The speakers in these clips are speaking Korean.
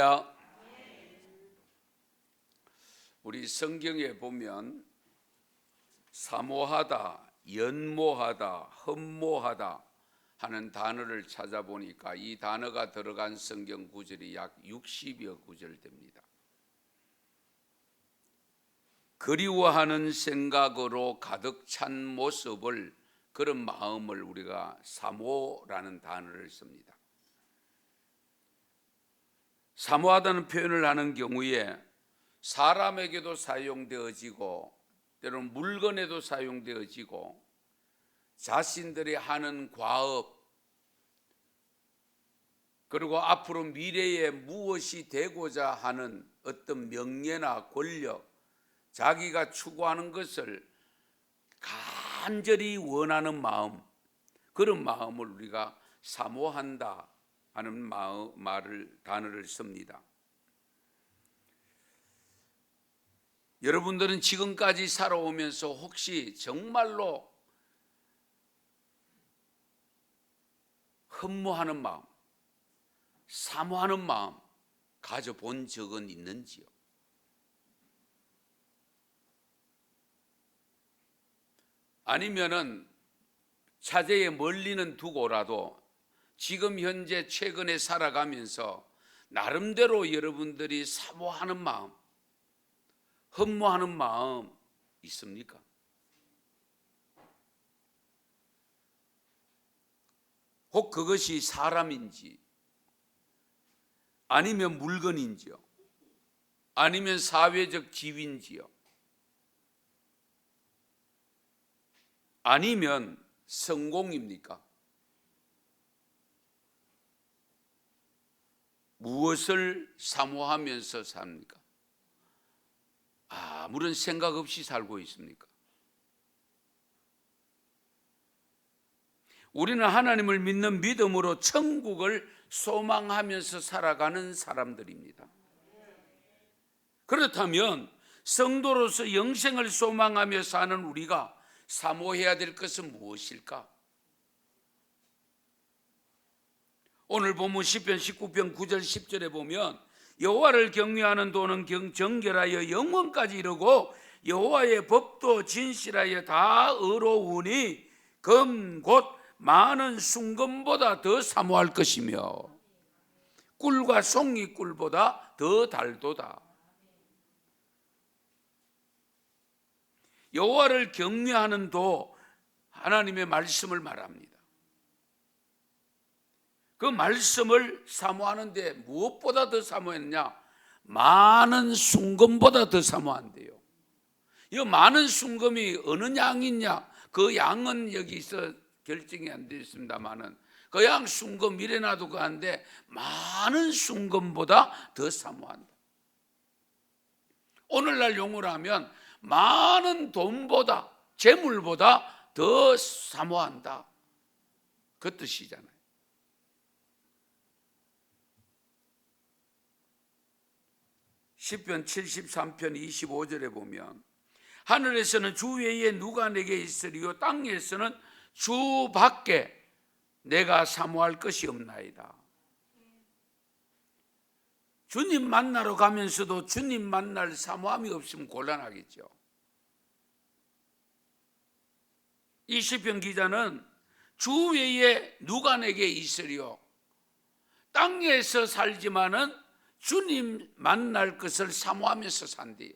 할렐루야. 우리 성경에 보면 사모하다, 연모하다, 흠모하다 하는 단어를 찾아보니까 이 단어가 들어간 성경 구절이 약 60여 구절 됩니다. 그리워하는 생각으로 가득 찬 모습을, 그런 마음을 우리가 사모라는 단어를 씁니다. 사모하다는 표현을 하는 경우에 사람에게도 사용되어지고 때로는 물건에도 사용되어지고 자신들이 하는 과업, 그리고 앞으로 미래에 무엇이 되고자 하는 어떤 명예나 권력, 자기가 추구하는 것을 간절히 원하는 마음, 그런 마음을 우리가 사모한다 하는 단어를 씁니다. 여러분들은 지금까지 살아오면서 혹시 정말로 흠모하는 마음, 사모하는 마음 가져본 적은 있는지요? 아니면은 차제에 멀리는 두고라도 지금 현재 최근에 살아가면서 나름대로 여러분들이 사모하는 마음, 흠모하는 마음 있습니까? 혹 그것이 사람인지, 아니면 물건인지요, 아니면 사회적 지위인지요, 아니면 성공입니까? 무엇을 사모하면서 삽니까? 아무런 생각 없이 살고 있습니까? 우리는 하나님을 믿는 믿음으로 천국을 소망하면서 살아가는 사람들입니다. 그렇다면 성도로서 영생을 소망하며 사는 우리가 사모해야 될 것은 무엇일까? 오늘 본문 시편 19편 9절 10절에 보면 여호와를 경외하는 도는 정결하여 영원까지 이르고 여호와의 법도 진실하여 다 의로우니 금 곧 많은 순금보다 더 사모할 것이며 꿀과 송이꿀보다 더 달도다. 여호와를 경외하는 도, 하나님의 말씀을 말합니다. 그 말씀을 사모하는데 무엇보다 더 사모했냐? 많은 순금보다 더 사모한대요. 이 많은 순금이 어느 양이냐? 그 양은 여기서 결정이 안 되어 있습니다만은 그 양 순금 이래놔도 그한데 많은 순금보다 더 사모한다. 오늘날 용어로 하면 많은 돈보다, 재물보다 더 사모한다, 그 뜻이잖아요. 시편 73편 25절에 보면 하늘에서는 주 외에 누가 내게 있으리요 땅에서는 주 밖에 내가 사모할 것이 없나이다. 주님 만나러 가면서도 주님 만날 사모함이 없으면 곤란하겠죠. 이 시편 기자는 주 외에 누가 내게 있으리요, 땅에서 살지만은 주님 만날 것을 사모하면서 산대요.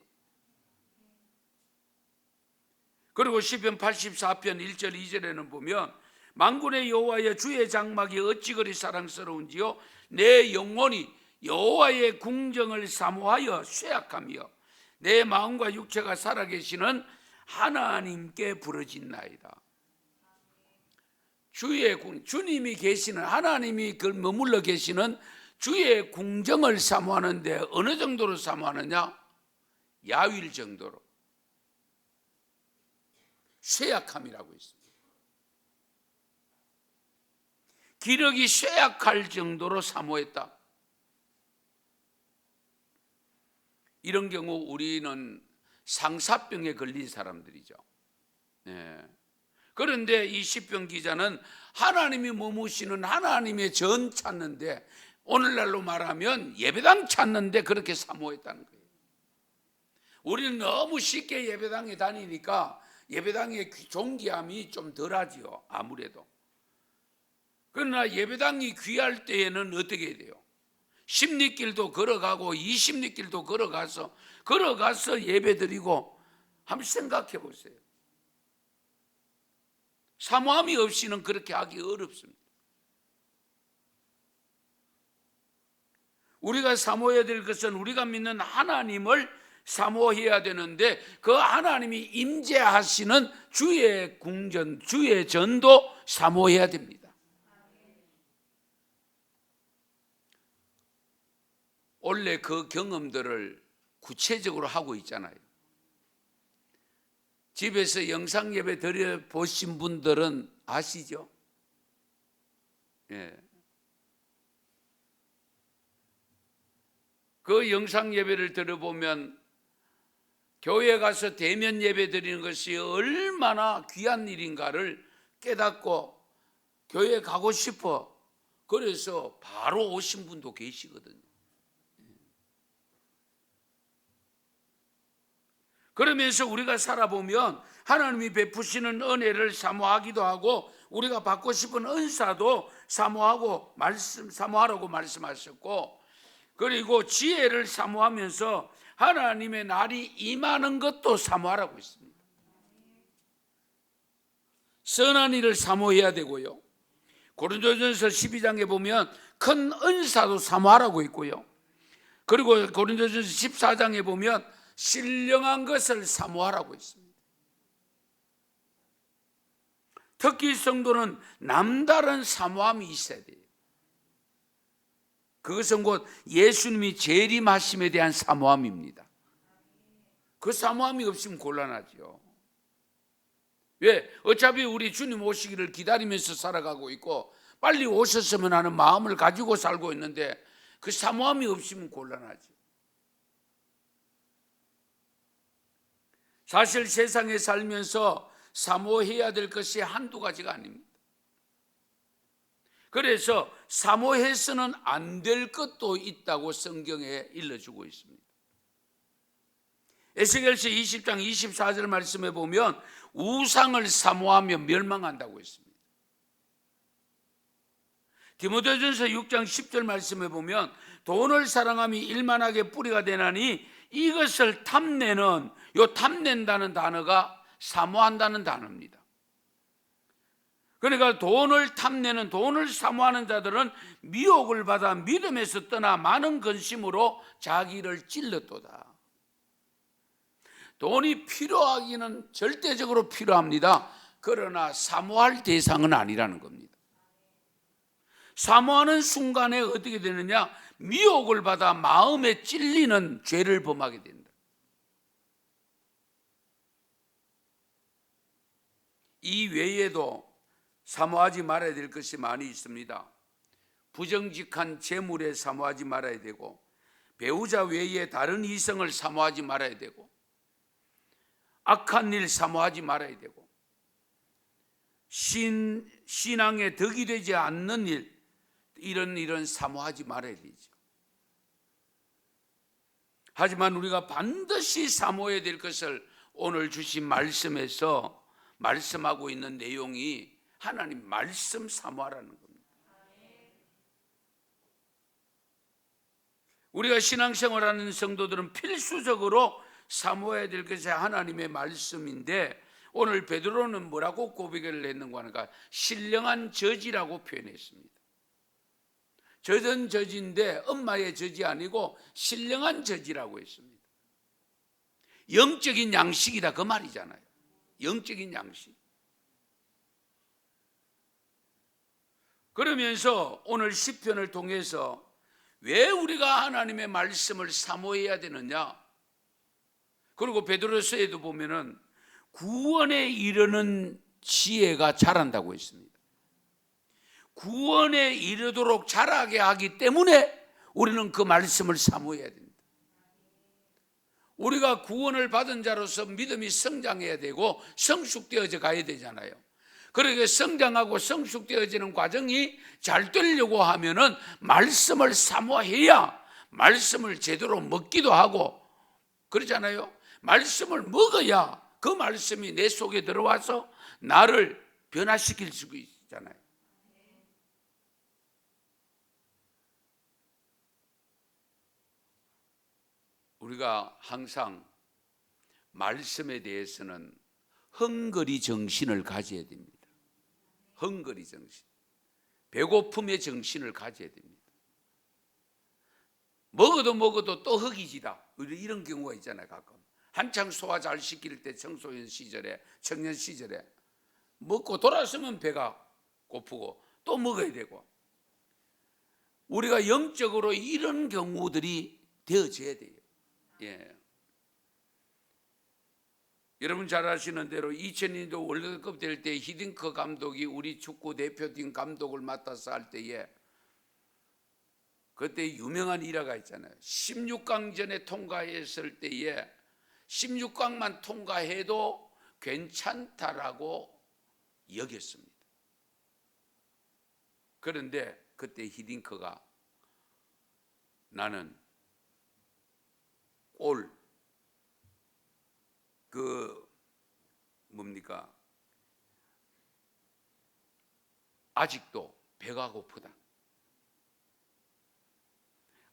그리고 시편 84편 1절 2절에는 보면 만군의 여호와여 주의 장막이 어찌 그리 사랑스러운지요 내 영혼이 여호와의 궁정을 사모하여 쇠약하며 내 마음과 육체가 살아계시는 하나님께 부르짖나이다. 주님이 계시는, 하나님이 머물러 계시는 주의 궁정을 사모하는데 어느 정도로 사모하느냐? 야윌 정도로, 쇠약함이라고 있습니다. 기력이 쇠약할 정도로 사모했다. 이런 경우 우리는 상사병에 걸린 사람들이죠. 그런데 이 시편 기자는 하나님이 머무시는 하나님의 전 찾는데 오늘날로 말하면 예배당 찾는데 그렇게 사모했다는 거예요. 우리는 너무 쉽게 예배당에 다니니까 예배당의 존귀함이 좀 덜하지요, 아무래도. 그러나 예배당이 귀할 때에는 어떻게 해야 돼요? 10리길도 걸어가고 20리길도 걸어가서 예배드리고 한번 생각해 보세요. 사모함이 없이는 그렇게 하기 어렵습니다. 우리가 사모해야 될 것은 우리가 믿는 하나님을 사모해야 되는데, 그 하나님이 임재하시는 주의 궁전, 주의 전도 사모해야 됩니다. 원래 그 경험들을 구체적으로 하고 있잖아요. 집에서 영상 예배 드려 보신 분들은 아시죠? 예. 그 영상 예배를 들어보면 교회 가서 대면 예배 드리는 것이 얼마나 귀한 일인가를 깨닫고 교회 가고 싶어, 그래서 바로 오신 분도 계시거든요. 그러면서 우리가 살아보면 하나님이 베푸시는 은혜를 사모하기도 하고, 우리가 받고 싶은 은사도 사모하라고 말씀하셨고, 그리고 지혜를 사모하면서 하나님의 날이 임하는 것도 사모하라고 했습니다. 선한 일을 사모해야 되고요, 고린도전서 12장에 보면 큰 은사도 사모하라고 있고요, 그리고 고린도전서 14장에 보면 신령한 것을 사모하라고 했습니다. 특히 성도는 남다른 사모함이 있어야 돼요. 그것은 곧 예수님이 재림하심에 대한 사모함입니다. 그 사모함이 없으면 곤란하죠. 왜? 어차피 우리 주님 오시기를 기다리면서 살아가고 있고 빨리 오셨으면 하는 마음을 가지고 살고 있는데, 그 사모함이 없으면 곤란하죠. 사실 세상에 살면서 사모해야 될 것이 한두 가지가 아닙니다. 그래서 사모해서는 안 될 것도 있다고 성경에 일러주고 있습니다. 에스겔서 20장 24절 말씀에 보면 우상을 사모하며 멸망한다고 했습니다. 디모데전서 6장 10절 말씀에 보면 돈을 사랑함이 일만하게 뿌리가 되나니 이것을 탐내는, 요 탐낸다는 단어가 사모한다는 단어입니다. 그러니까 돈을 탐내는, 돈을 사모하는 자들은 미혹을 받아 믿음에서 떠나 많은 근심으로 자기를 찔렀도다. 돈이 필요하기는 절대적으로 필요합니다. 그러나 사모할 대상은 아니라는 겁니다. 사모하는 순간에 어떻게 되느냐? 미혹을 받아 마음에 찔리는 죄를 범하게 된다. 이 외에도 사모하지 말아야 될 것이 많이 있습니다. 부정직한 재물에 사모하지 말아야 되고, 배우자 외에 다른 이성을 사모하지 말아야 되고, 악한 일 사모하지 말아야 되고, 신앙에 덕이 되지 않는 일, 이런 일은 사모하지 말아야 되죠. 하지만 우리가 반드시 사모해야 될 것을 오늘 주신 말씀에서 말씀하고 있는 내용이 하나님 말씀 사모하라는 겁니다. 우리가 신앙생활하는 성도들은 필수적으로 사모해야 될 것이 하나님의 말씀인데, 오늘 베드로는 뭐라고 고백을 했는가 하니까 신령한 저지라고 표현했습니다. 젖은 저지인데 엄마의 저지 아니고 신령한 저지라고 했습니다. 영적인 양식이다, 그 말이잖아요. 영적인 양식. 그러면서 오늘 시편을 통해서 왜 우리가 하나님의 말씀을 사모해야 되느냐, 그리고 베드로서에도 보면은 구원에 이르는 지혜가 자란다고 했습니다. 구원에 이르도록 자라게 하기 때문에 우리는 그 말씀을 사모해야 됩니다. 우리가 구원을 받은 자로서 믿음이 성장해야 되고 성숙되어져 가야 되잖아요. 그렇게 성장하고 성숙되어지는 과정이 잘 되려고 하면은 말씀을 사모해야 말씀을 제대로 먹기도 하고 그러잖아요. 말씀을 먹어야 그 말씀이 내 속에 들어와서 나를 변화시킬 수 있잖아요. 우리가 항상 말씀에 대해서는 헝거리 정신을 가져야 됩니다. 헝거리 정신, 배고픔의 정신을 가져야 됩니다. 먹어도 또 허기지다, 이런 경우가 있잖아요. 가끔 한창 소화 잘 시킬 때, 청소년 시절에, 청년 시절에 먹고 돌아서면 배가 고프고 또 먹어야 되고, 우리가 영적으로 이런 경우들이 되어져야 돼요. 예. 여러분 잘 아시는 대로 2002년도 월드컵 될 때 히딩크 감독이 우리 축구 대표팀 감독을 맡아서 할 때에 그때 유명한 일화가 있잖아요. 16강전에 통과했을 때에 16강만 통과해도 괜찮다라고 여겼습니다. 그런데 그때 히딩크가 나는 아직도 배가 고프다.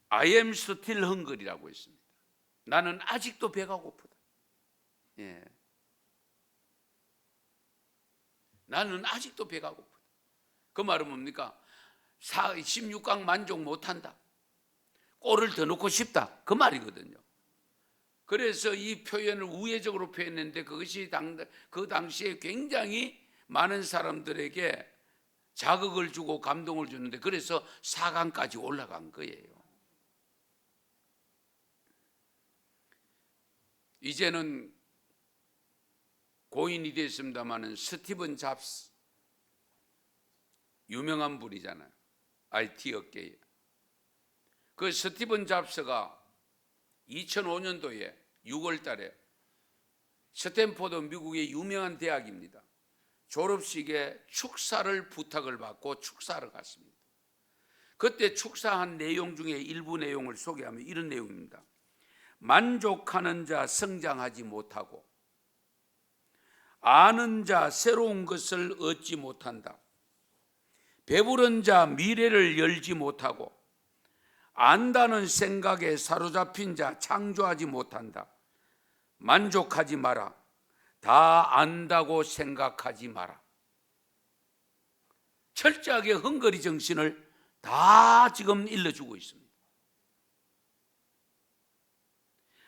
I am still hungry라고 했습니다. 나는 아직도 배가 고프다. 예. 나는 아직도 배가 고프다. 그 말은 뭡니까? 16강 만족 못한다. 골을 더 넣고 싶다. 그 말이거든요. 그래서 이 표현을 우회적으로 표현했는데 그것이 그 당시에 굉장히 많은 사람들에게 자극을 주고 감동을 주는데, 그래서 4강까지 올라간 거예요. 이제는 고인이 됐습니다마는 스티븐 잡스, 유명한 분이잖아요. IT 업계에. 그 스티븐 잡스가 2005년도에 6월 달에 스탠포드, 미국의 유명한 대학입니다. 졸업식에 축사를 부탁을 받고 축사를 갔습니다. 그때 축사한 내용 중에 일부 내용을 소개하면 이런 내용입니다. 만족하는 자 성장하지 못하고, 아는 자 새로운 것을 얻지 못한다. 배부른 자 미래를 열지 못하고, 안다는 생각에 사로잡힌 자 창조하지 못한다. 만족하지 마라. 다 안다고 생각하지 마라. 철저하게 헝거리 정신을 다 지금 일러주고 있습니다.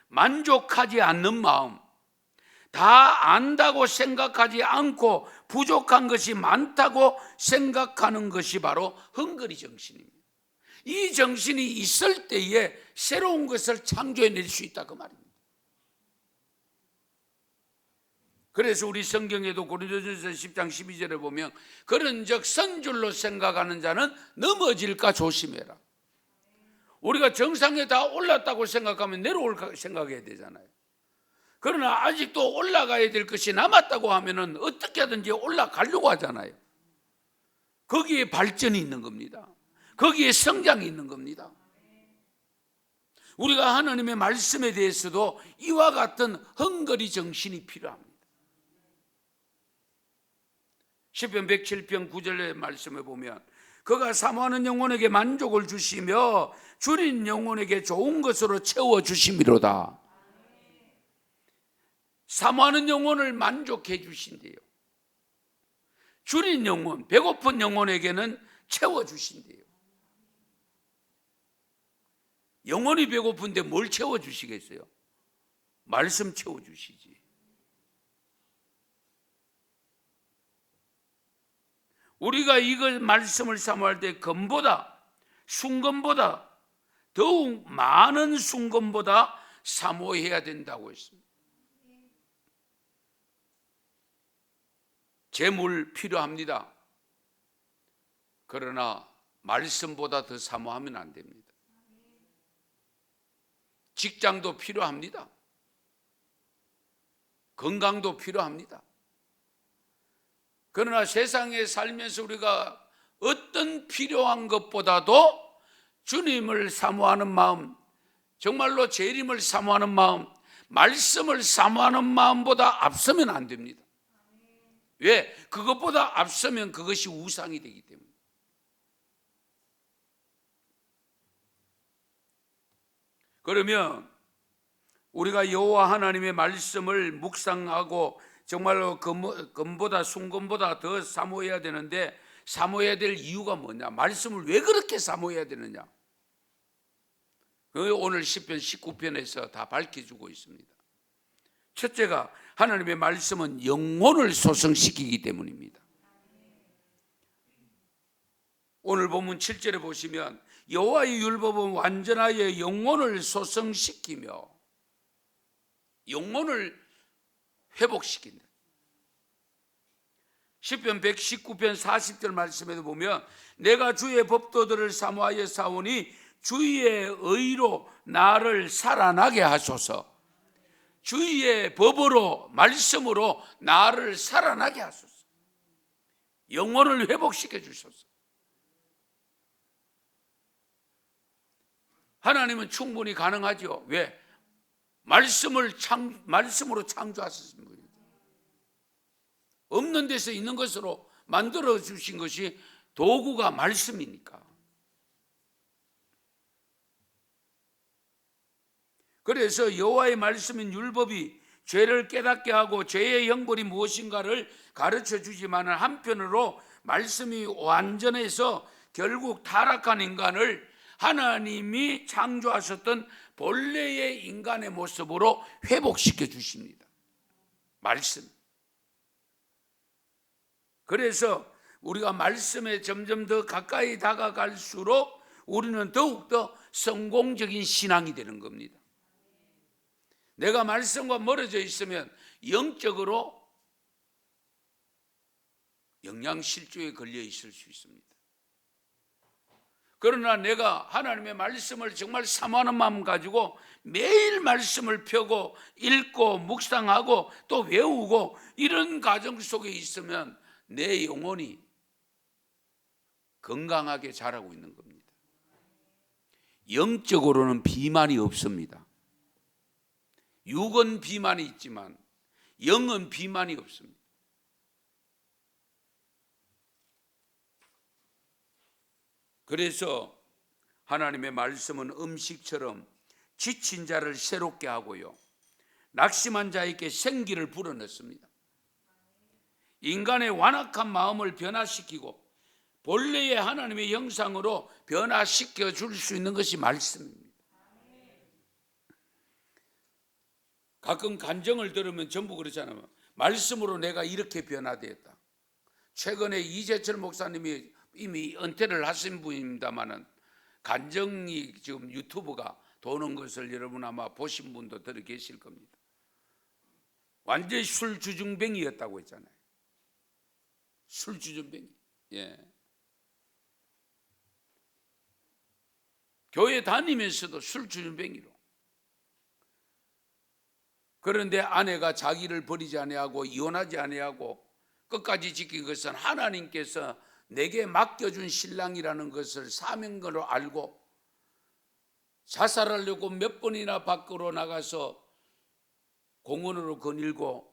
만족하지 않는 마음, 다 안다고 생각하지 않고 부족한 것이 많다고 생각하는 것이 바로 헝거리 정신입니다. 이 정신이 있을 때에 새로운 것을 창조해낼 수 있다, 그 말입니다. 그래서 우리 성경에도 고린도전서 10장 12절에 보면 그런즉 선줄로 생각하는 자는 넘어질까 조심해라. 우리가 정상에 다 올랐다고 생각하면 내려올 생각해야 되잖아요. 그러나 아직도 올라가야 될 것이 남았다고 하면은 어떻게든지 올라가려고 하잖아요. 거기에 발전이 있는 겁니다. 거기에 성장이 있는 겁니다. 우리가 하나님의 말씀에 대해서도 이와 같은 헝거리 정신이 필요합니다. 시편 107편 9절의 말씀에 보면 그가 사모하는 영혼에게 만족을 주시며 줄인 영혼에게 좋은 것으로 채워주심이로다. 사모하는 영혼을 만족해 주신대요. 줄인 영혼, 배고픈 영혼에게는 채워주신대요. 영혼이 배고픈데 뭘 채워주시겠어요? 말씀 채워주시지. 우리가 이걸 말씀을 사모할 때 금보다, 순금보다, 더욱 많은 순금보다 사모해야 된다고 했습니다. 재물 필요합니다. 그러나 말씀보다 더 사모하면 안 됩니다. 직장도 필요합니다. 건강도 필요합니다. 그러나 세상에 살면서 우리가 어떤 필요한 것보다도 주님을 사모하는 마음, 정말로 재림을 사모하는 마음, 말씀을 사모하는 마음보다 앞서면 안 됩니다. 왜? 그것보다 앞서면 그것이 우상이 되기 때문에. 그러면 우리가 여호와 하나님의 말씀을 묵상하고 정말로 금보다 순금보다 더 사모해야 되는데, 사모해야 될 이유가 뭐냐? 말씀을 왜 그렇게 사모해야 되느냐? 오늘 시편 19편에서 다 밝혀주고 있습니다. 첫째가 하나님의 말씀은 영혼을 소성시키기 때문입니다. 오늘 본문 7절에 보시면 여호와의 율법은 완전하여 영혼을 소성시키며 영혼을 회복시킨다. 시편 119편 40절 말씀에도 보면 내가 주의 법도들을 사모하여 사오니 주의 의로 나를 살아나게 하소서. 주의 법으로 말씀으로 나를 살아나게 하소서. 영혼을 회복시켜 주소서. 하나님은 충분히 가능하죠. 왜? 말씀으로 창조하신 분이에요. 없는 데서 있는 것으로 만들어 주신 것이 도구가 말씀이니까. 그래서 여호와의 말씀인 율법이 죄를 깨닫게 하고 죄의 형벌이 무엇인가를 가르쳐 주지만 한편으로 말씀이 완전해서 결국 타락한 인간을 하나님이 창조하셨던 본래의 인간의 모습으로 회복시켜 주십니다. 말씀. 그래서 우리가 말씀에 점점 더 가까이 다가갈수록 우리는 더욱더 성공적인 신앙이 되는 겁니다. 내가 말씀과 멀어져 있으면 영적으로 영양실조에 걸려 있을 수 있습니다. 그러나 내가 하나님의 말씀을 정말 사모하는 마음 가지고 매일 말씀을 펴고 읽고 묵상하고 또 외우고 이런 과정 속에 있으면 내 영혼이 건강하게 자라고 있는 겁니다. 영적으로는 비만이 없습니다. 육은 비만이 있지만 영은 비만이 없습니다. 그래서 하나님의 말씀은 음식처럼 지친 자를 새롭게 하고요, 낙심한 자에게 생기를 불어넣습니다. 인간의 완악한 마음을 변화시키고 본래의 하나님의 형상으로 변화시켜 줄 수 있는 것이 말씀입니다. 가끔 간증을 들으면 전부 그렇잖아요. 말씀으로 내가 이렇게 변화되었다. 최근에 이재철 목사님이 이미 은퇴를 하신 분입니다만은 간증이 지금 유튜브가 도는 것을 여러분 아마 보신 분도 들어 계실 겁니다. 완전히 술 주중뱅이였다고 했잖아요. 술 주중뱅이. 예. 교회 다니면서도 술 주중뱅이로. 그런데 아내가 자기를 버리지 아니하고 이혼하지 아니하고 끝까지 지킨 것은 하나님께서 내게 맡겨준 신랑이라는 것을 사명으로 알고 자살하려고 몇 번이나 밖으로 나가서 공원으로 거닐고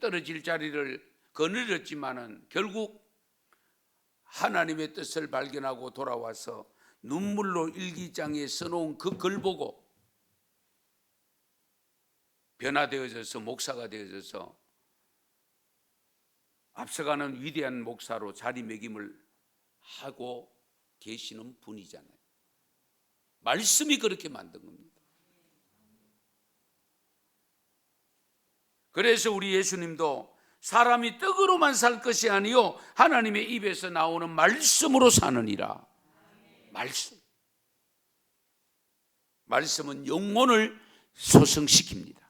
떨어질 자리를 거느렸지만은 결국 하나님의 뜻을 발견하고 돌아와서 눈물로 일기장에 써놓은 그 글 보고 변화되어져서 목사가 되어져서 앞서가는 위대한 목사로 자리매김을 하고 계시는 분이잖아요. 말씀이 그렇게 만든 겁니다. 그래서 우리 예수님도 사람이 떡으로만 살 것이 아니요 하나님의 입에서 나오는 말씀으로 사느니라. 말씀은 영혼을 소성시킵니다.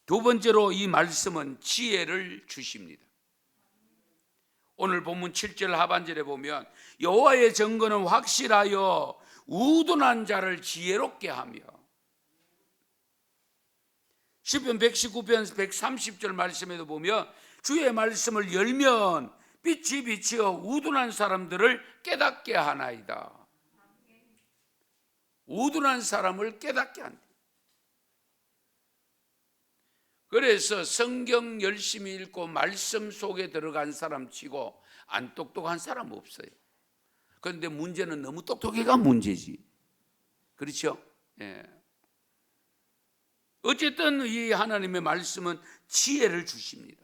두 번째로 이 말씀은 지혜를 주십니다. 오늘 본문 7절 하반절에 보면 여호와의 증거는 확실하여 우둔한 자를 지혜롭게 하며 시편 119편 130절 말씀에도 보면 주의 말씀을 열면 빛이 비치어 우둔한 사람들을 깨닫게 하나이다. 우둔한 사람을 깨닫게 한다. 그래서 성경 열심히 읽고 말씀 속에 들어간 사람 치고 안 똑똑한 사람 없어요. 그런데 문제는 너무 똑똑해가 문제지. 그렇죠? 예. 어쨌든 이 하나님의 말씀은 지혜를 주십니다.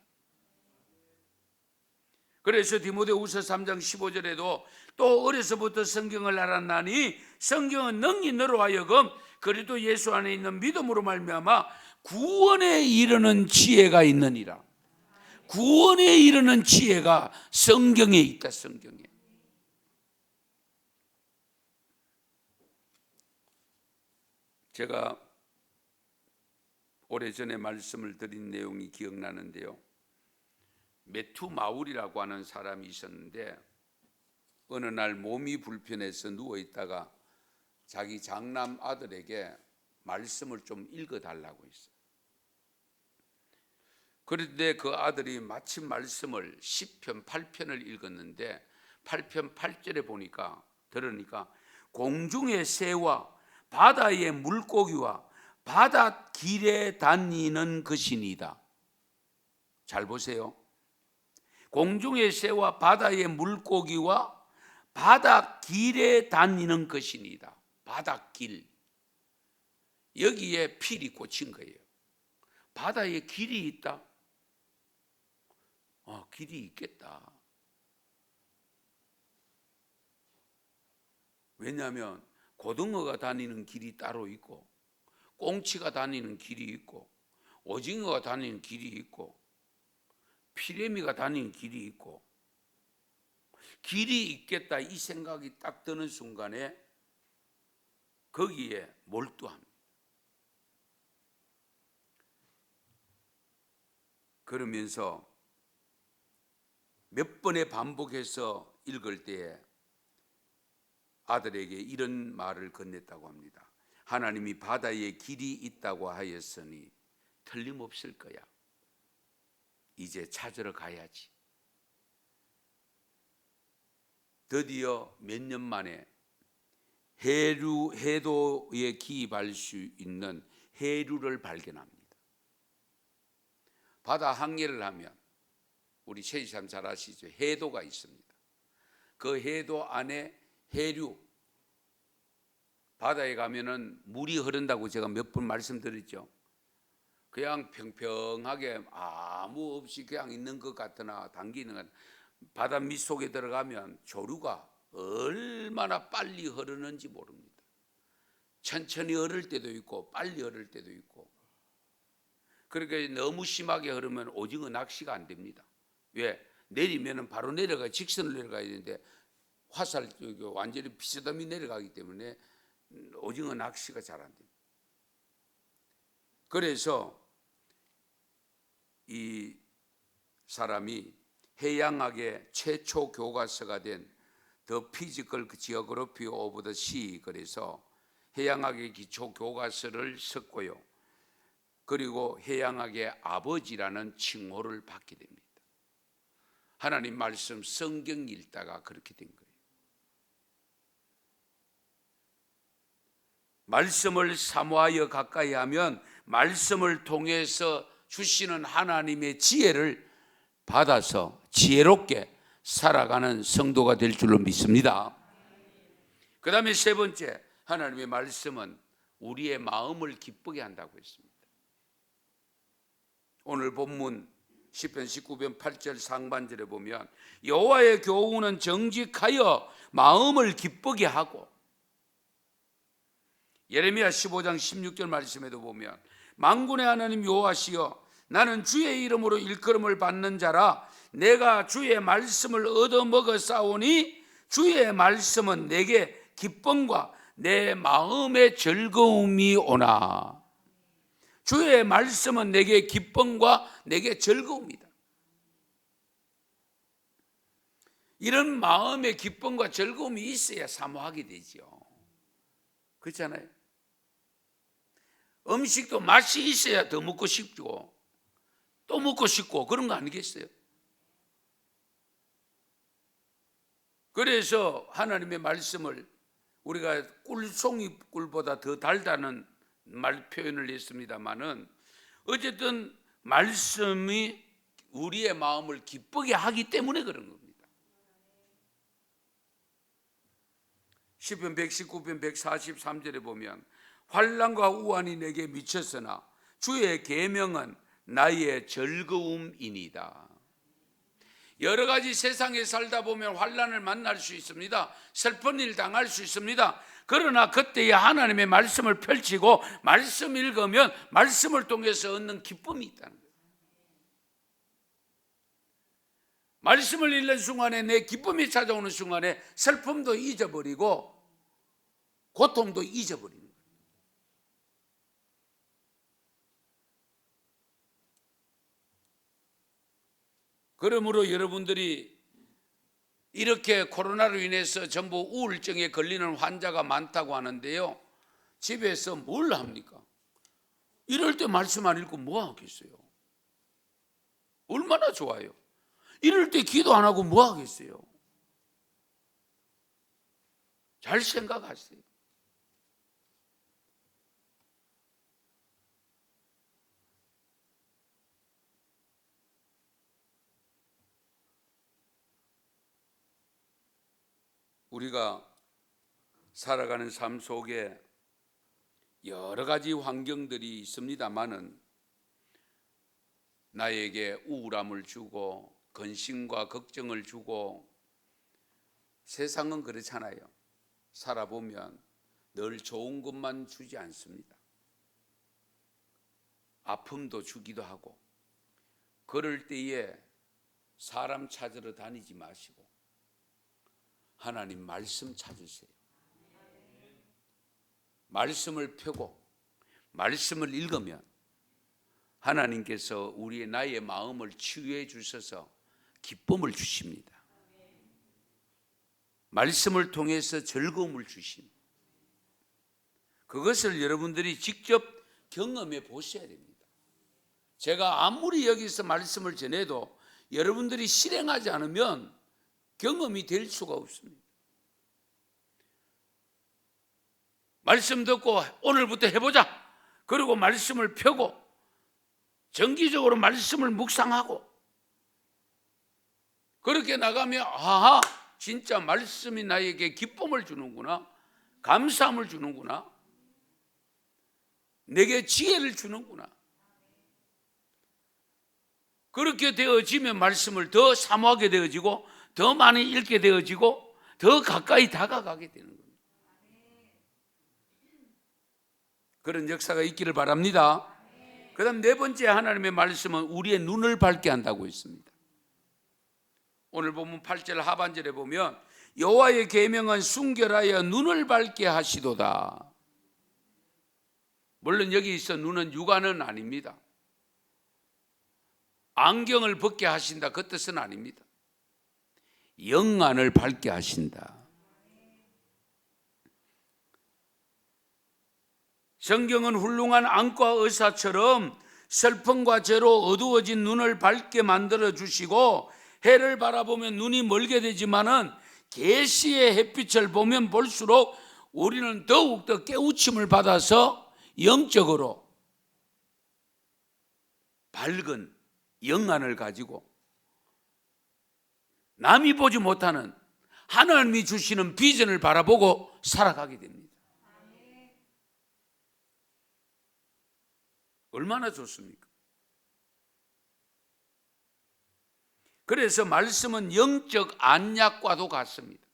그래서 디모데후서 3장 15절에도 또 어려서부터 성경을 알았나니 성경은 능히 너로 하여금 그리스도 예수 안에 있는 믿음으로 말미암아 구원에 이르는 지혜가 있느니라. 구원에 이르는 지혜가 성경에 있다. 성경에. 제가 오래전에 말씀을 드린 내용이 기억나는데요. 메투마울이라고 하는 사람이 있었는데 어느 날 몸이 불편해서 누워있다가 자기 장남 아들에게 말씀을 좀 읽어달라고 했어요. 그런데 그 아들이 마침 말씀을 10편 8편을 읽었는데 8편 8절에 들으니까 공중의 새와 바다의 물고기와 바다 길에 다니는 것이니이다. 잘 보세요. 공중의 새와 바다의 물고기와 바다 길에 다니는 것이니이다. 바닷길. 여기에 필이 꽂힌 거예요. 바다에 길이 있다? 길이 있겠다. 왜냐하면 고등어가 다니는 길이 따로 있고 꽁치가 다니는 길이 있고 오징어가 다니는 길이 있고 피레미가 다니는 길이 있고 길이 있겠다 이 생각이 딱 드는 순간에 거기에 몰두합니다. 그러면서 몇 번에 반복해서 읽을 때에 아들에게 이런 말을 건넸다고 합니다. 하나님이 바다에 길이 있다고 하였으니 틀림없을 거야. 이제 찾으러 가야지. 드디어 몇 년 만에 해도에 기입할 수 있는 해류를 발견합니다. 바다 항해를 하면 우리 최지삼 잘 아시죠? 해도가 있습니다. 그 해도 안에 해류, 바다에 가면은 물이 흐른다고 제가 몇 번 말씀드렸죠. 그냥 평평하게 아무 없이 그냥 있는 것 같으나 당기는 것, 바다 밑속에 들어가면 조류가 얼마나 빨리 흐르는지 모릅니다. 천천히 흐를 때도 있고 빨리 흐를 때도 있고. 그러니까 너무 심하게 흐르면 오징어 낚시가 안 됩니다. 왜? 내리면은 바로 내려가 직선을 내려가야 되는데 화살 완전히 비스듬히 내려가기 때문에 오징어 낚시가 잘 안 됩니다. 그래서 이 사람이 해양학의 최초 교과서가 된 The Physical Geography of the Sea, 그래서 해양학의 기초 교과서를 썼고요. 그리고 해양학의 아버지라는 칭호를 받게 됩니다. 하나님 말씀 성경 읽다가 그렇게 된 거예요. 말씀을 사모하여 가까이 하면 말씀을 통해서 주시는 하나님의 지혜를 받아서 지혜롭게 살아가는 성도가 될 줄로 믿습니다. 그 다음에 세 번째, 하나님의 말씀은 우리의 마음을 기쁘게 한다고 했습니다. 오늘 본문 시편 19편 8절 상반절에 보면 여호와의 교훈은 정직하여 마음을 기쁘게 하고, 예레미야 15장 16절 말씀에도 보면 만군의 하나님 여호와시여 나는 주의 이름으로 일컬음을 받는 자라 내가 주의 말씀을 얻어먹어 싸우니 주의 말씀은 내게 기쁨과 내 마음의 즐거움이 오나. 주의 말씀은 내게 기쁨과 내게 즐거움이다. 이런 마음의 기쁨과 즐거움이 있어야 사모하게 되죠. 그렇잖아요. 음식도 맛이 있어야 더 먹고 싶고 또 먹고 싶고 그런 거 아니겠어요? 그래서 하나님의 말씀을 우리가 꿀송이 꿀보다 더 달다는 말 표현을 했습니다마는 어쨌든 말씀이 우리의 마음을 기쁘게 하기 때문에 그런 겁니다. 시편 119편 143절에 보면 환난과 우환이 내게 미쳤으나 주의 계명은 나의 즐거움이니이다. 여러 가지 세상에 살다 보면 환난을 만날 수 있습니다. 슬픈 일 당할 수 있습니다. 그러나 그때에 하나님의 말씀을 펼치고 말씀 읽으면 말씀을 통해서 얻는 기쁨이 있다는 거예요. 말씀을 읽는 순간에 내 기쁨이 찾아오는 순간에 슬픔도 잊어버리고 고통도 잊어버리는 거예요. 그러므로 여러분들이 이렇게 코로나로 인해서 전부 우울증에 걸리는 환자가 많다고 하는데요, 집에서 뭘 합니까? 이럴 때 말씀 안 읽고 뭐 하겠어요? 얼마나 좋아요. 이럴 때 기도 안 하고 뭐 하겠어요? 잘 생각하세요. 우리가 살아가는 삶 속에 여러 가지 환경들이 있습니다마는 나에게 우울함을 주고 근심과 걱정을 주고, 세상은 그렇잖아요. 살아보면 늘 좋은 것만 주지 않습니다. 아픔도 주기도 하고. 그럴 때에 사람 찾으러 다니지 마시고 하나님 말씀 찾으세요. 말씀을 펴고 말씀을 읽으면 하나님께서 우리의 나의 마음을 치유해 주셔서 기쁨을 주십니다. 말씀을 통해서 즐거움을 주십니다. 그것을 여러분들이 직접 경험해 보셔야 됩니다. 제가 아무리 여기서 말씀을 전해도 여러분들이 실행하지 않으면 경험이 될 수가 없습니다. 말씀 듣고 오늘부터 해보자. 그리고 말씀을 펴고 정기적으로 말씀을 묵상하고 그렇게 나가면 아하, 진짜 말씀이 나에게 기쁨을 주는구나, 감사함을 주는구나, 내게 지혜를 주는구나. 그렇게 되어지면 말씀을 더 사모하게 되어지고 더 많이 읽게 되어지고 더 가까이 다가가게 되는 겁니다. 그런 역사가 있기를 바랍니다. 그 다음 네 번째 하나님의 말씀은 우리의 눈을 밝게 한다고 했습니다. 오늘 보면 8절 하반절에 보면 여호와의 계명은 순결하여 눈을 밝게 하시도다. 물론 여기 있어 눈은 육안은 아닙니다. 안경을 벗게 하신다 그 뜻은 아닙니다. 영안을 밝게 하신다. 성경은 훌륭한 안과 의사처럼 슬픔과 죄로 어두워진 눈을 밝게 만들어 주시고, 해를 바라보면 눈이 멀게 되지만은 계시의 햇빛을 보면 볼수록 우리는 더욱더 깨우침을 받아서 영적으로 밝은 영안을 가지고 남이 보지 못하는 하나님이 주시는 비전을 바라보고 살아가게 됩니다. 얼마나 좋습니까? 그래서 말씀은 영적 안약과도 같습니다.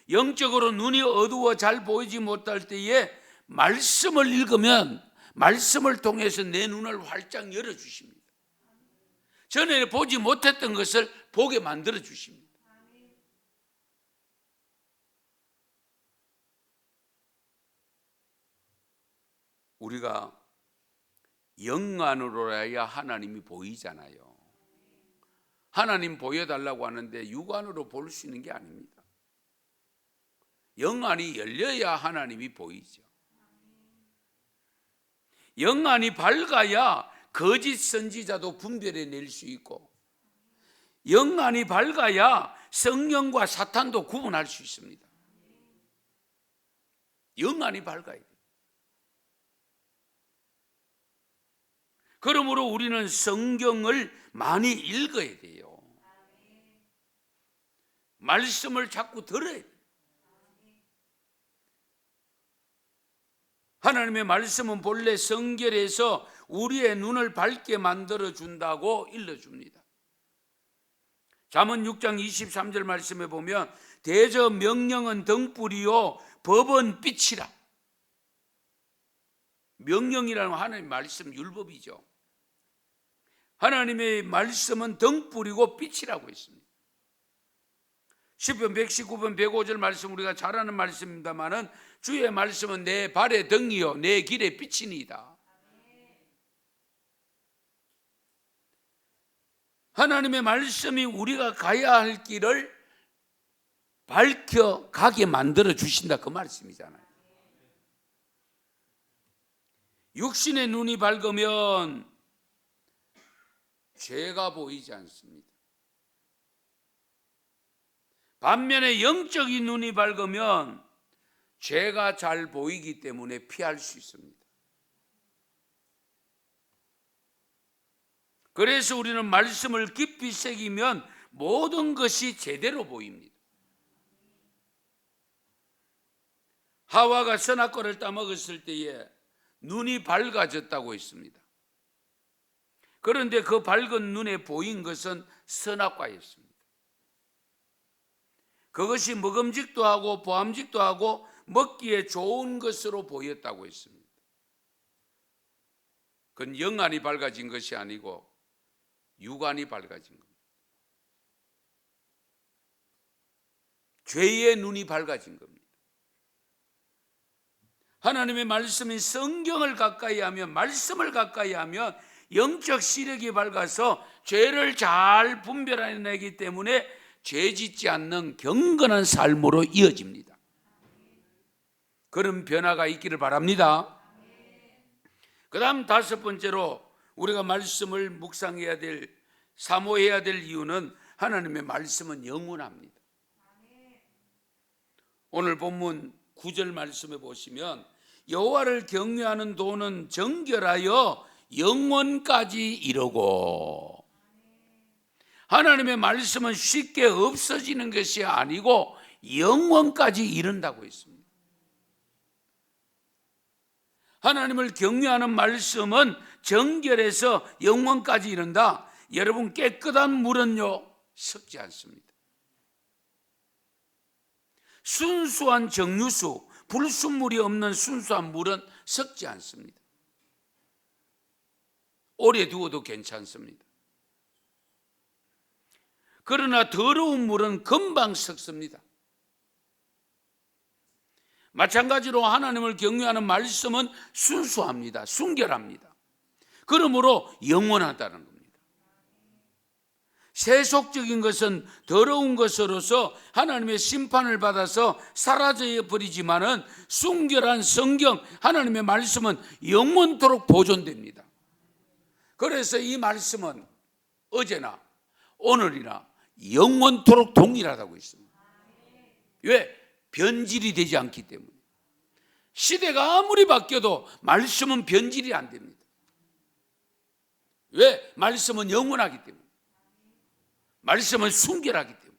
영적으로 눈이 어두워 잘 보이지 못할 때에 말씀을 읽으면 말씀을 통해서 내 눈을 활짝 열어주십니다. 전에 보지 못했던 것을 보게 만들어 주십니다. 우리가 영안으로야 하나님이 보이잖아요. 하나님 보여달라고 하는데 육안으로 볼 수 있는 게 아닙니다. 영안이 열려야 하나님이 보이죠. 영안이 밝아야 거짓 선지자도 분별해낼 수 있고, 영안이 밝아야 성령과 사탄도 구분할 수 있습니다. 영안이 밝아야 돼요. 그러므로 우리는 성경을 많이 읽어야 돼요. 말씀을 자꾸 들어야 돼요. 하나님의 말씀은 본래 성결해서 우리의 눈을 밝게 만들어 준다고 일러줍니다. 잠언 6장 23절 말씀에 보면 대저 명령은 등불이요 법은 빛이라. 명령이라는 건 하나님의 말씀 율법이죠. 하나님의 말씀은 등불이고 빛이라고 했습니다. 시편 119편 105절 말씀 우리가 잘 아는 말씀입니다마는 주의 말씀은 내 발의 등이요 내 길의 빛이니이다. 하나님의 말씀이 우리가 가야 할 길을 밝혀 가게 만들어 주신다, 그 말씀이잖아요. 육신의 눈이 밝으면 죄가 보이지 않습니다. 반면에 영적인 눈이 밝으면 죄가 잘 보이기 때문에 피할 수 있습니다. 그래서 우리는 말씀을 깊이 새기면 모든 것이 제대로 보입니다. 하와가 선악과를 따먹었을 때에 눈이 밝아졌다고 했습니다. 그런데 그 밝은 눈에 보인 것은 선악과였습니다. 그것이 먹음직도 하고 보암직도 하고 먹기에 좋은 것으로 보였다고 했습니다. 그건 영안이 밝아진 것이 아니고 육안이 밝아진 겁니다. 죄의 눈이 밝아진 겁니다. 하나님의 말씀인 성경을 가까이 하면, 말씀을 가까이 하면 영적 시력이 밝아서 죄를 잘 분별해내기 때문에 죄 짓지 않는 경건한 삶으로 이어집니다. 그런 변화가 있기를 바랍니다. 그 다음 다섯 번째로 우리가 말씀을 묵상해야 될, 사모해야 될 이유는 하나님의 말씀은 영원합니다. 오늘 본문 9절 말씀에 보시면 여호와를 경외하는 도는 정결하여 영원까지 이르고, 하나님의 말씀은 쉽게 없어지는 것이 아니고 영원까지 이른다고 했습니다. 하나님을 경외하는 말씀은 정결해서 영원까지 이른다. 여러분, 깨끗한 물은요 섞지 않습니다. 순수한 정유수, 불순물이 없는 순수한 물은 섞지 않습니다. 오래 두어도 괜찮습니다. 그러나 더러운 물은 금방 섞습니다. 마찬가지로 하나님을 경외하는 말씀은 순수합니다. 순결합니다. 그러므로 영원하다는 겁니다. 세속적인 것은 더러운 것으로서 하나님의 심판을 받아서 사라져 버리지만은 순결한 성경, 하나님의 말씀은 영원토록 보존됩니다. 그래서 이 말씀은 어제나 오늘이나 영원토록 동일하다고 있습니다. 왜? 변질이 되지 않기 때문에. 시대가 아무리 바뀌어도 말씀은 변질이 안 됩니다. 왜? 말씀은 영원하기 때문에. 말씀은 순결하기 때문에.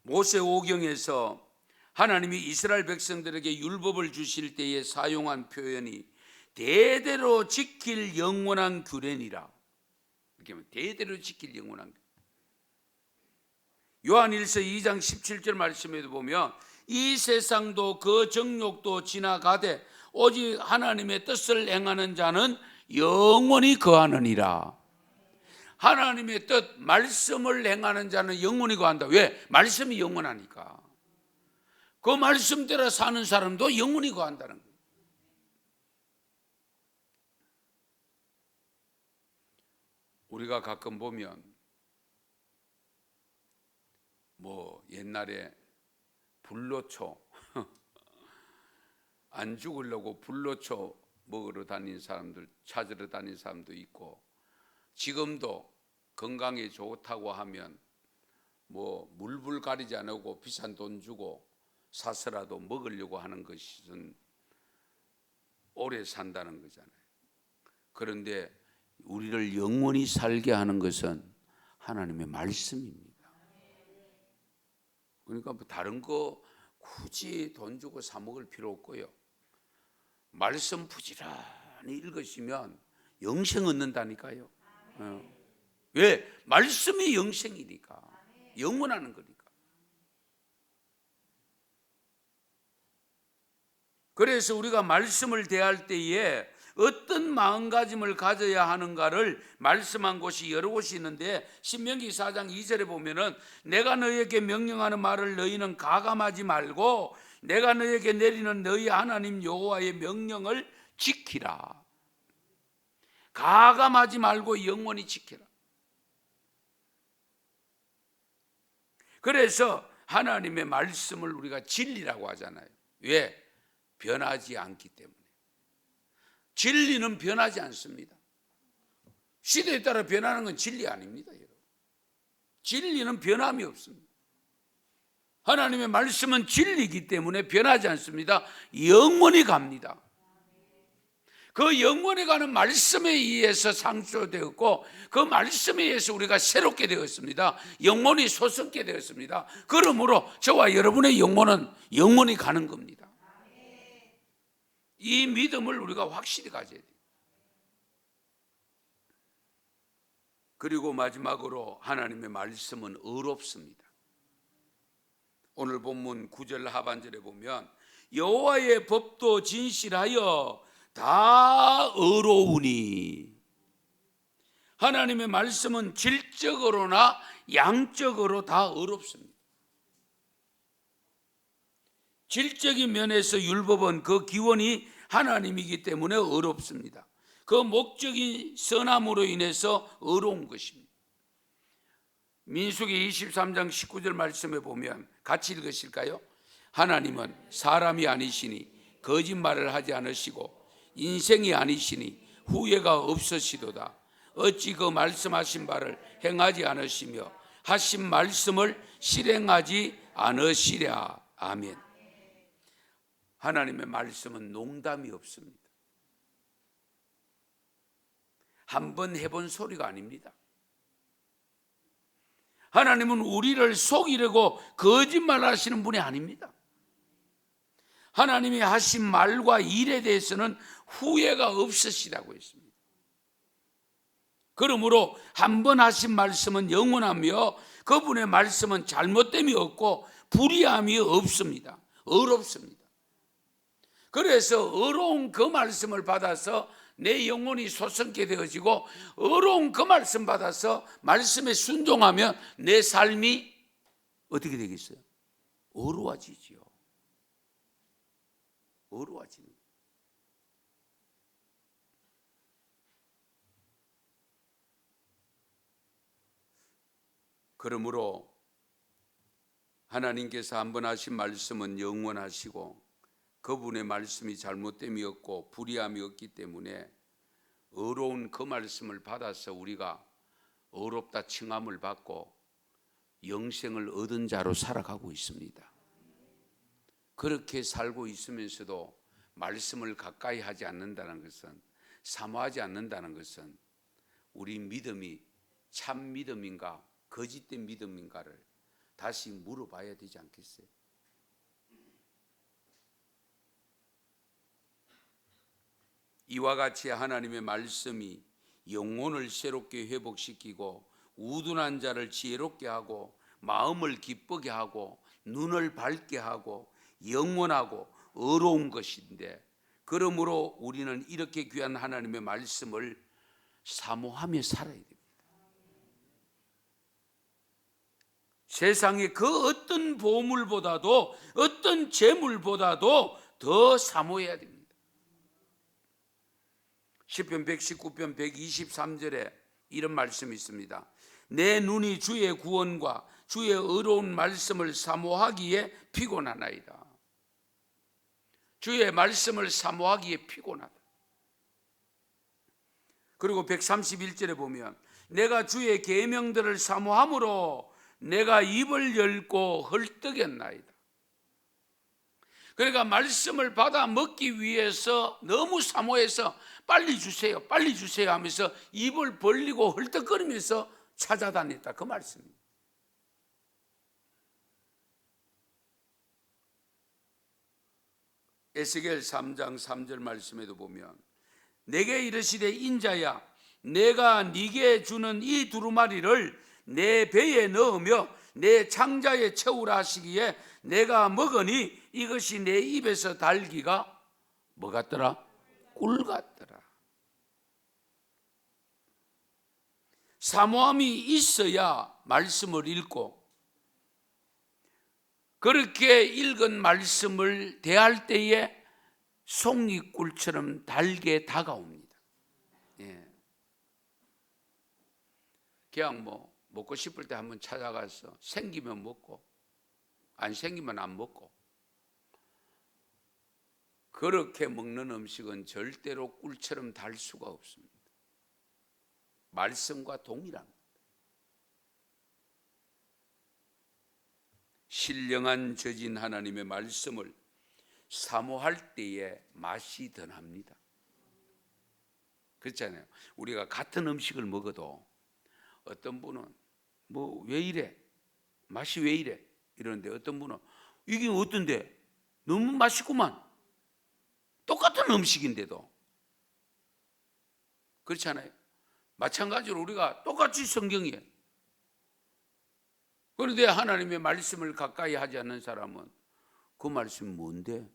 모세오경에서 하나님이 이스라엘 백성들에게 율법을 주실 때에 사용한 표현이 대대로 지킬 영원한 규례니라. 이렇게 하면 대대로 지킬 영원한 규례. 요한일서 2장 17절 말씀에도 보면 이 세상도 그 정욕도 지나가되 오직 하나님의 뜻을 행하는 자는 영원히 거하느니라. 하나님의 뜻, 말씀을 행하는 자는 영원히 거한다. 왜? 말씀이 영원하니까. 그 말씀대로 사는 사람도 영원히 거한다는 거예요. 우리가 가끔 보면 옛날에 불로초 안 죽으려고 불로초 먹으러 다니는 사람들, 찾으러 다니는 사람도 있고, 지금도 건강에 좋다고 하면 뭐 물불 가리지 않고 비싼 돈 주고 사서라도 먹으려고 하는 것은 오래 산다는 거잖아요. 그런데 우리를 영원히 살게 하는 것은 하나님의 말씀입니다. 그러니까 뭐 다른 거 굳이 돈 주고 사 먹을 필요 없고요. 말씀 부지런히 읽으시면 영생 얻는다니까요. 왜? 말씀이 영생이니까, 영원하는 거니까. 그래서 우리가 말씀을 대할 때에 어떤 마음가짐을 가져야 하는가를 말씀한 곳이 여러 곳이 있는데, 신명기 4장 2절에 보면은 내가 너희에게 명령하는 말을 너희는 가감하지 말고 내가 너희에게 내리는 너희 하나님 여호와의 명령을 지키라. 가감하지 말고 영원히 지키라. 그래서 하나님의 말씀을 우리가 진리라고 하잖아요. 왜? 변하지 않기 때문에. 진리는 변하지 않습니다. 시대에 따라 변하는 건 진리 아닙니다, 여러분. 진리는 변함이 없습니다. 하나님의 말씀은 진리이기 때문에 변하지 않습니다. 영원히 갑니다. 그 영원히 가는 말씀에 의해서 상수되었고, 그 말씀에 의해서 우리가 새롭게 되었습니다. 영원히 솟게 되었습니다. 그러므로 저와 여러분의 영혼은 영원히 가는 겁니다. 이 믿음을 우리가 확실히 가져야 돼요. 그리고 마지막으로 하나님의 말씀은 의롭습니다. 오늘 본문 9절 하반절에 보면 여호와의 법도 진실하여 다 의로우니, 하나님의 말씀은 질적으로나 양적으로 다 의롭습니다. 질적인 면에서 율법은 그 기원이 하나님이기 때문에 의롭습니다. 그 목적인 선함으로 인해서 의로운 것입니다. 민수기 23장 19절 말씀에 보면 같이 읽으실까요? 하나님은 사람이 아니시니 거짓말을 하지 않으시고 인생이 아니시니 후회가 없으시도다. 어찌 그 말씀하신 바를 행하지 않으시며 하신 말씀을 실행하지 않으시랴. 아멘. 하나님의 말씀은 농담이 없습니다. 한번 해본 소리가 아닙니다. 하나님은 우리를 속이려고 거짓말 하시는 분이 아닙니다. 하나님이 하신 말과 일에 대해서는 후회가 없으시다고 했습니다. 그러므로 한 번 하신 말씀은 영원하며 그분의 말씀은 잘못됨이 없고 불의함이 없습니다. 의롭습니다. 그래서 의로운 그 말씀을 받아서 내 영혼이 솟게 되어지고, 의로운 그 말씀 받아서 말씀에 순종하면 내 삶이 어떻게 되겠어요? 의로워지지요. 의로워지는. 그러므로 하나님께서 한 번 하신 말씀은 영원하시고 그분의 말씀이 잘못됨이 없고 불의함이 없기 때문에 의로운 그 말씀을 받아서 우리가 의롭다 칭함을 받고 영생을 얻은 자로 살아가고 있습니다. 그렇게 살고 있으면서도 말씀을 가까이 하지 않는다는 것은, 사모하지 않는다는 것은 우리 믿음이 참 믿음인가 거짓된 믿음인가를 다시 물어봐야 되지 않겠어요? 이와 같이 하나님의 말씀이 영혼을 새롭게 회복시키고 우둔한 자를 지혜롭게 하고 마음을 기쁘게 하고 눈을 밝게 하고 영원하고 의로운 것인데, 그러므로 우리는 이렇게 귀한 하나님의 말씀을 사모하며 살아야 됩니다. 세상의 그 어떤 보물보다도 어떤 재물보다도 더 사모해야 됩니다. 시편 119편 123절에 이런 말씀이 있습니다. 내 눈이 주의 구원과 주의 의로운 말씀을 사모하기에 피곤하나이다. 주의 말씀을 사모하기에 피곤하다. 그리고 131절에 보면 내가 주의 계명들을 사모함으로 내가 입을 열고 헐떡였나이다. 그러니까 말씀을 받아 먹기 위해서 너무 사모해서 빨리 주세요, 빨리 주세요 하면서 입을 벌리고 헐떡거리면서 찾아다녔다, 그 말씀입니다. 에스겔 3장 3절 말씀에도 보면 내게 이르시되 인자야, 내가 네게 주는 이 두루마리를 내 배에 넣으며 내 창자에 채우라 하시기에 내가 먹으니 이것이 내 입에서 달기가 뭐 같더라? 꿀 같더라. 사모함이 있어야 말씀을 읽고, 그렇게 읽은 말씀을 대할 때에 송이꿀처럼 달게 다가옵니다. 예. 그냥 뭐 먹고 싶을 때 한번 찾아가서 생기면 먹고 안 생기면 안 먹고, 그렇게 먹는 음식은 절대로 꿀처럼 달 수가 없습니다. 말씀과 동일합니다. 신령한 저진 하나님의 말씀을 사모할 때에 맛이 더 납니다. 그렇잖아요. 우리가 같은 음식을 먹어도 어떤 분은 뭐 왜 이래? 맛이 왜 이래? 이러는데 어떤 분은 이게 어떤데? 너무 맛있구만. 똑같은 음식인데도. 그렇잖아요. 마찬가지로 우리가 똑같이 성경이에요. 그런데 하나님의 말씀을 가까이 하지 않는 사람은 그 말씀이 뭔데?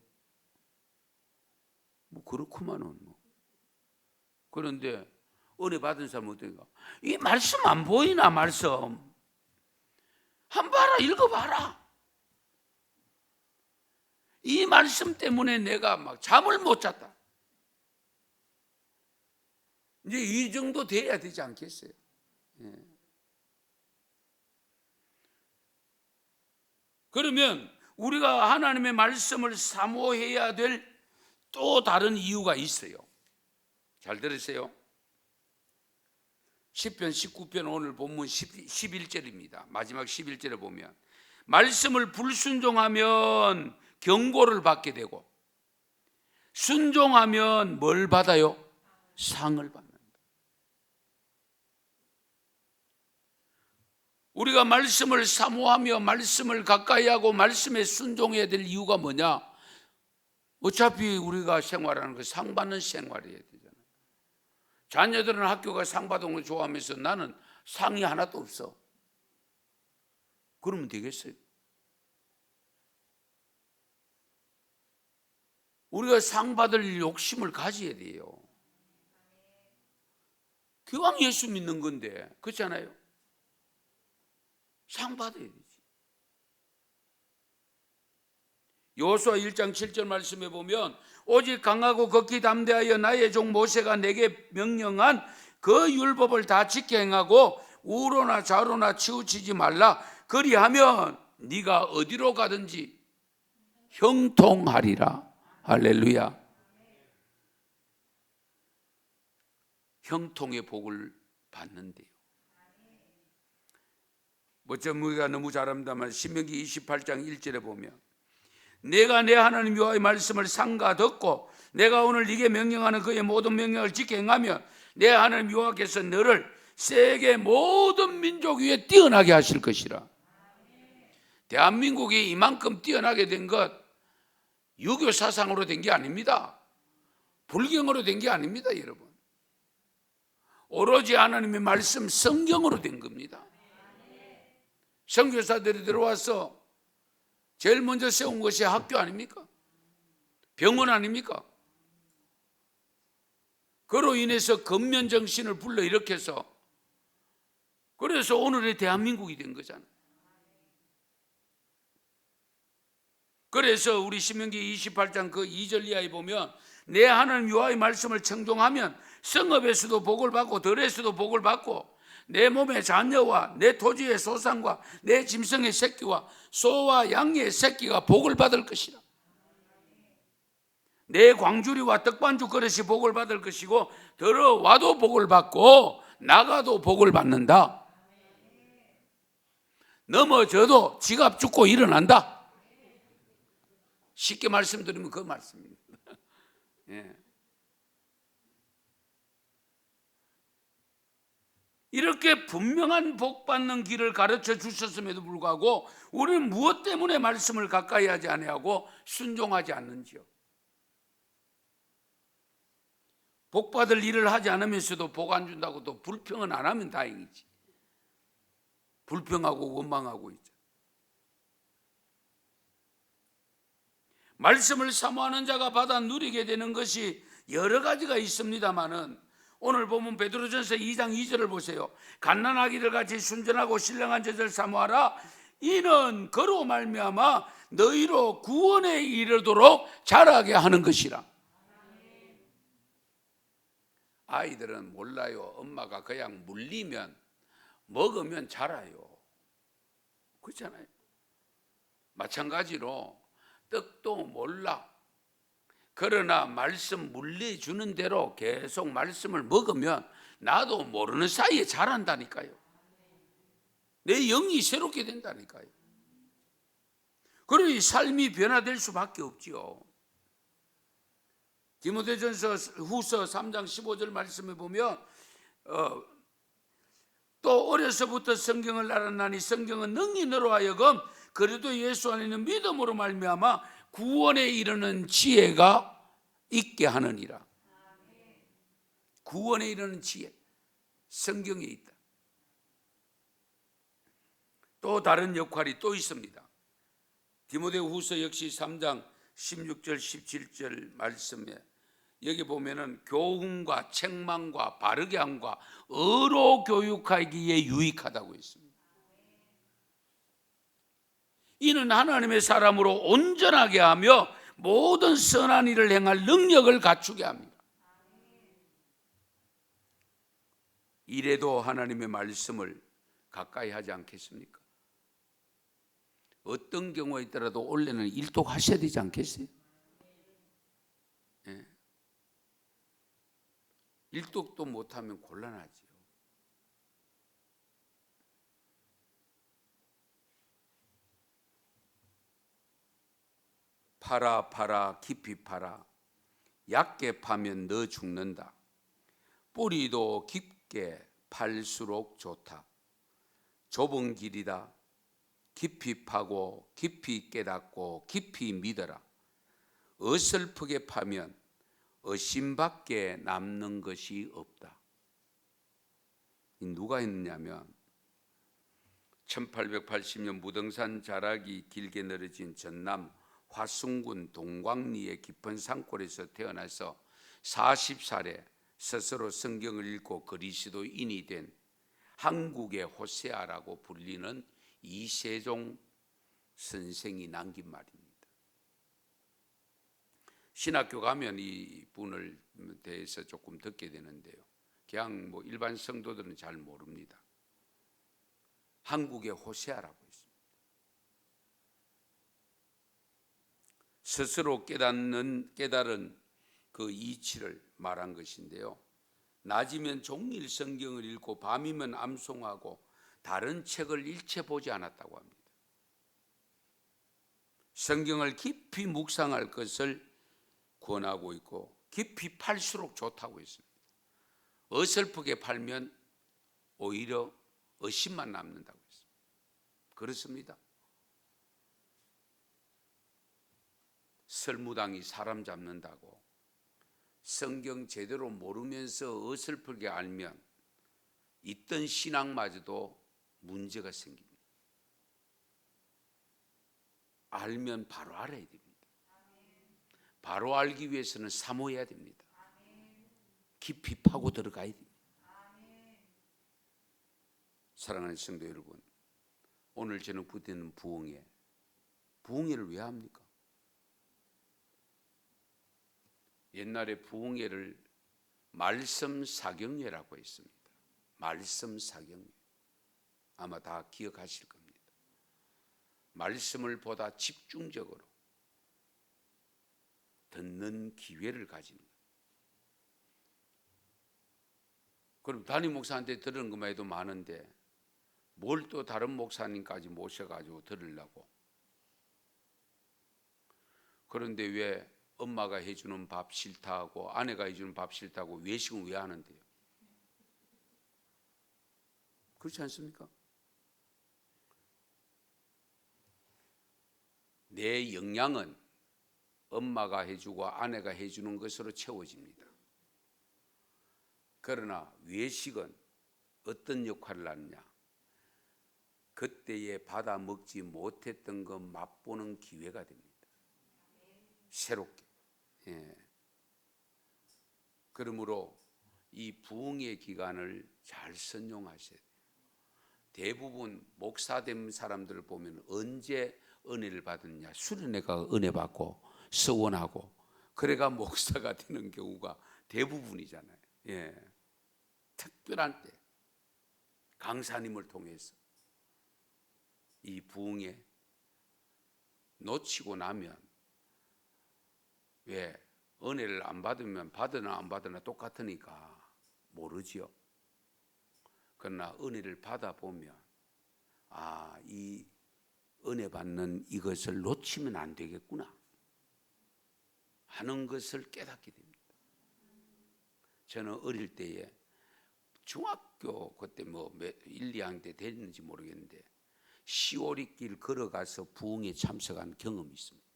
뭐 그렇구만은 뭐. 그런데 은혜 받은 사람은 어떤가? 이 말씀 안 보이나? 말씀 한 봐라, 읽어봐라. 이 말씀 때문에 내가 막 잠을 못 잤다. 이제 이 정도 돼야 되지 않겠어요? 예. 그러면 우리가 하나님의 말씀을 사모해야 될 또 다른 이유가 있어요. 잘 들으세요. 시편 19편 오늘 본문 11절입니다. 마지막 11절에 보면 말씀을 불순종하면 경고를 받게 되고 순종하면 뭘 받아요? 상을 받는다. 우리가 말씀을 사모하며 말씀을 가까이 하고 말씀에 순종해야 될 이유가 뭐냐? 어차피 우리가 생활하는 거 상 받는 생활이어야 되잖아요. 자녀들은 학교가 상 받은 걸 좋아하면서 나는 상이 하나도 없어. 그러면 되겠어요? 우리가 상 받을 욕심을 가져야 돼요. 기왕 예수 믿는 건데, 그렇잖아요? 상 받아야 되지. 여호수아 1장 7절 말씀에 보면 오직 강하고 극히 담대하여 나의 종 모세가 내게 명령한 그 율법을 다 지켜 행하고 우로나 좌로나 치우치지 말라. 그리하면 네가 어디로 가든지 형통하리라. 할렐루야. 형통의 복을 받는데요. 우리가 너무 잘합니다만 신명기 28장 1절에 보면 내가 내 하나님 여호와의 말씀을 삼가 듣고 내가 오늘 네게 명령하는 그의 모든 명령을 지켜 행하면 내 하나님 여호와께서 너를 세계 모든 민족 위에 뛰어나게 하실 것이라. 대한민국이 이만큼 뛰어나게 된 것 유교 사상으로 된 게 아닙니다. 불경으로 된 게 아닙니다, 여러분. 오로지 하나님의 말씀 성경으로 된 겁니다. 선교사들이 들어와서 제일 먼저 세운 것이 학교 아닙니까? 병원 아닙니까? 그로 인해서 근면정신을 불러일으켜서 그래서 오늘의 대한민국이 된 거잖아요. 그래서 우리 신명기 28장 그 2절 이하에 보면 내 하나님 여호와의 말씀을 청종하면 성읍에서도 복을 받고 들에서도 복을 받고 내 몸의 자녀와 내 토지의 소산과 내 짐승의 새끼와 소와 양의 새끼가 복을 받을 것이라. 내 광주리와 떡반죽 그릇이 복을 받을 것이고 들어와도 복을 받고 나가도 복을 받는다. 넘어져도 지갑 줍고 일어난다. 쉽게 말씀드리면 그 말씀입니다. 예. 이렇게 분명한 복 받는 길을 가르쳐 주셨음에도 불구하고 우리는 무엇 때문에 말씀을 가까이 하지 아니하고 순종하지 않는지요? 복 받을 일을 하지 않으면서도 복 안 준다고 또 불평은 안 하면 다행이지. 불평하고 원망하고 있죠. 말씀을 사모하는 자가 받아 누리게 되는 것이 여러 가지가 있습니다만은 오늘 보면 베드로전서 2장 2절을 보세요. 갓난아기들 같이 순전하고 신령한 제자를 사모하라. 이는 그로 말미암아 너희로 구원에 이르도록 자라게 하는 것이라. 아이들은 몰라요. 엄마가 그냥 물리면 먹으면 자라요. 그렇잖아요. 마찬가지로 떡도 몰라. 그러나 말씀 물려주는 대로 계속 말씀을 먹으면 나도 모르는 사이에 자란다니까요. 내 영이 새롭게 된다니까요. 그러니 삶이 변화될 수밖에 없지요. 디모데전서 후서 3장 15절 말씀에 보면 또 어려서부터 성경을 알았나니 성경은 능히 너로 하여금 그리스도 예수 안에 있는 믿음으로 말미암아 구원에 이르는 지혜가 있게 하느니라. 구원에 이르는 지혜, 성경에 있다. 또 다른 역할이 또 있습니다. 디모데후서 역시 3장 16절 17절 말씀에 여기 보면은 교훈과 책망과 바르게 함과 의로 교육하기에 유익하다고 했습니다. 이는 하나님의 사람으로 온전하게 하며 모든 선한 일을 행할 능력을 갖추게 합니다. 이래도 하나님의 말씀을 가까이 하지 않겠습니까? 어떤 경우에 있더라도 원래는 일독하셔야 되지 않겠어요? 예. 일독도 못하면 곤란하지요. 파라 깊이 파라. 얕게 파면 너 죽는다. 뿌리도 깊게 팔수록 좋다. 좁은 길이다. 깊이 파고 깊이 깨닫고 깊이 믿어라. 어설프게 파면 의심밖에 남는 것이 없다. 누가 했느냐면 1880년 무등산 자락이 길게 늘어진 전남 화순군 동광리의 깊은 산골에서 태어나서 40살에 스스로 성경을 읽고 그리스도인이 된 한국의 호세아라고 불리는 이세종 선생이 남긴 말입니다. 신학교 가면 이 분을 대해서 조금 듣게 되는데요. 그냥 뭐 일반 성도들은 잘 모릅니다. 한국의 호세아라고 했습니다. 스스로 깨달은 그 이치를 말한 것인데요. 낮이면 종일 성경을 읽고 밤이면 암송하고 다른 책을 일체 보지 않았다고 합니다. 성경을 깊이 묵상할 것을 권하고 있고 깊이 팔수록 좋다고 했습니다. 어설프게 팔면 오히려 의심만 남는다고 했습니다. 그렇습니다. 설무당이 사람 잡는다고 성경 제대로 모르면서 어설프게 알면 있던 신앙마저도 문제가 생깁니다. 알면 바로 알아야 됩니다. 바로 알기 위해서는 사모해야 됩니다. 깊이 파고 들어가야 됩니다. 사랑하는 성도 여러분, 오늘 저는 붙드는 부흥회를 왜 합니까? 옛날에 부흥회를 말씀 사경회라고 했습니다. 말씀 사경이에요. 아마 다 기억하실 겁니다. 말씀을 보다 집중적으로 듣는 기회를 가지는 거예요. 그럼 담임 목사한테 들은 것만 해도 많은데 뭘 또 다른 목사님까지 모셔가지고 들으려고. 그런데 왜 엄마가 해주는 밥 싫다고, 아내가 해주는 밥 싫다고 외식은 왜 하는데요? 그렇지 않습니까? 내 영양은 엄마가 해주고 아내가 해주는 것으로 채워집니다. 그러나 외식은 어떤 역할을 하느냐? 그때에 받아 먹지 못했던 것 맛보는 기회가 됩니다. 새롭게. 그러므로 이 부흥의 기간을 잘 선용하셔야 돼요. 대부분 목사된 사람들을 보면 언제 은혜를 받았냐? 수련회가 은혜 받고 서원하고 그래가 목사가 되는 경우가 대부분이잖아요. 특별한 때 강사님을 통해서 이 부흥에 놓치고 나면, 왜 은혜를 안 받으면 받으나 안 받으나 똑같으니까 모르지요. 그러나 은혜를 받아보면 이 은혜 받는 이것을 놓치면 안 되겠구나 하는 것을 깨닫게 됩니다. 저는 어릴 때에 중학교 그때 1, 2학년 때 됐는지 모르겠는데 시오리길 걸어가서 부흥에 참석한 경험이 있습니다.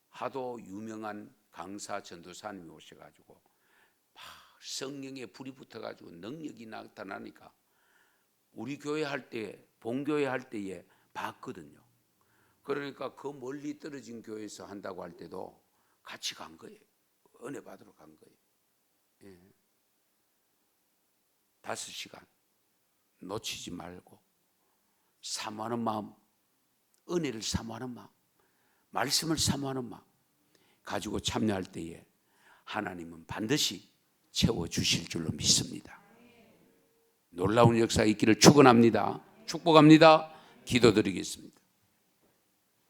하도 유명한 강사 전도사님이 오셔가지고 성령에 불이 붙어가지고 능력이 나타나니까 우리 교회 할 때, 본교회 할 때에 봤거든요. 그러니까 그 멀리 떨어진 교회에서 한다고 할 때도 같이 간 거예요. 은혜 받으러 간 거예요. 5시간 놓치지 말고 사모하는 마음, 은혜를 사모하는 마음, 말씀을 사모하는 마음 가지고 참여할 때에 하나님은 반드시 채워주실 줄로 믿습니다. 놀라운 역사 있기를 축원합니다. 축복합니다. 기도드리겠습니다.